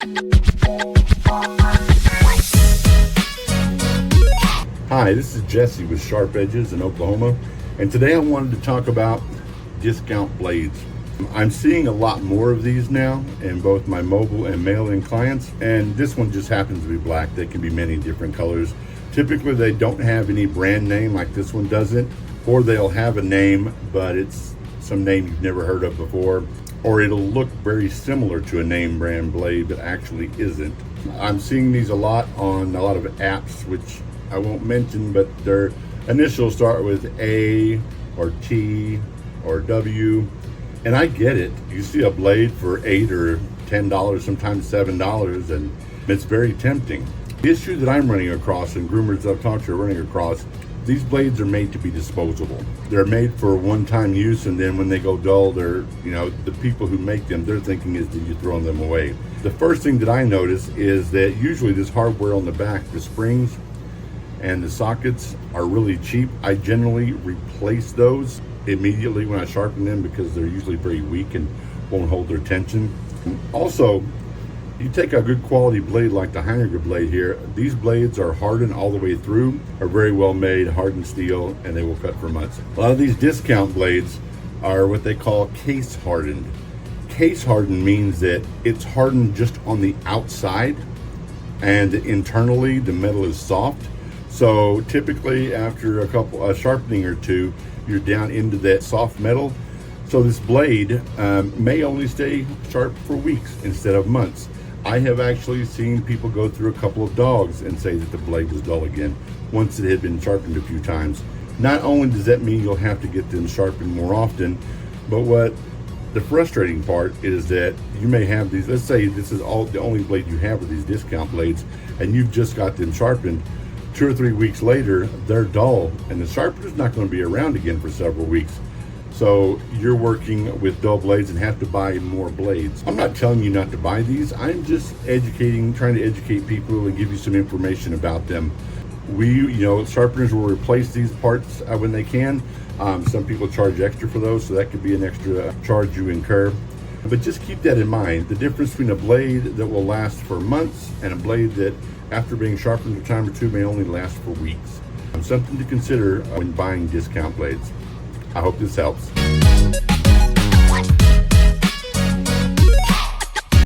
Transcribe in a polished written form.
Hi, this is Jesse with Sharp Edges in Oklahoma, and today I wanted to talk about discount blades. I'm seeing a lot more of these now in both my mobile and mail-in clients, and this one just happens to be black. They can be many different colors. Typically they don't have any brand name like this one doesn't, or they'll have a name but it's some name you've never heard of before, or it'll look very similar to a name brand blade but actually isn't. I'm seeing these a lot on a lot of apps, which I won't mention, but their initials start with A or T or W. And I get it. You see a blade for $8 or $10, sometimes $7, and it's very tempting. The issue that I'm running across, and groomers I've talked to are running across, these blades are made to be disposable. They're made for one-time use, and then when they go dull, the people who make them, their thinking is that you're throwing them away. The first thing that I notice is that usually this hardware on the back, the springs and the sockets, are really cheap. I generally replace those immediately when I sharpen them because they're usually very weak and won't hold their tension. Also, you take a good quality blade like the Heinrich blade here, these blades are hardened all the way through, are very well made, hardened steel, and they will cut for months. A lot of these discount blades are what they call case hardened. Case hardened means that it's hardened just on the outside, and internally the metal is soft. So typically after a sharpening or two, you're down into that soft metal. So this blade may only stay sharp for weeks instead of months. I have actually seen people go through a couple of dogs and say that the blade was dull again once it had been sharpened a few times. Not only does that mean you'll have to get them sharpened more often, but what the frustrating part is that you may have these, let's say this is the only blade you have with these discount blades, and you've just got them sharpened. 2 or 3 weeks later, they're dull, and the sharpener's not going to be around again for several weeks. So you're working with dull blades and have to buy more blades. I'm not telling you not to buy these. I'm just trying to educate people and give you some information about them. Sharpeners will replace these parts when they can. Some people charge extra for those, so that could be an extra charge you incur. But just keep that in mind. The difference between a blade that will last for months and a blade that, after being sharpened a time or two, may only last for weeks. Something to consider when buying discount blades. I hope this helps.